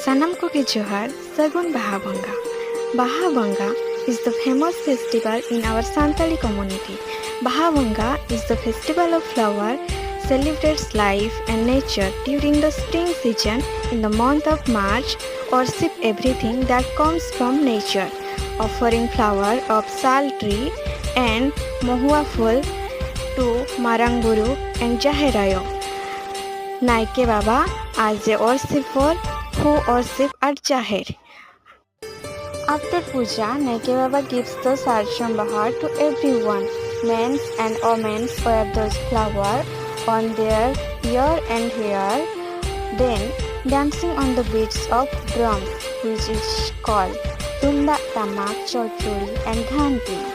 Sanam ko ki Johar, Sagun Baha bonga. Baha bonga is the famous festival in our Santali community. Baha bonga is the festival of flower, celebrates life and nature during the spring season in the month of March. Worship everything that comes from nature, offering flower of sal tree and mohua full to Maranguru and Jaherayo. Naike Baba as a worshipper who worship at Jaher. After puja, Naike Baba gives the Sarcham Bahar to everyone. Men and women wear those flowers on their ear and hair, then dancing on the beats of drums, which is called Tumda Tamak, Chorchuri and Ghanti.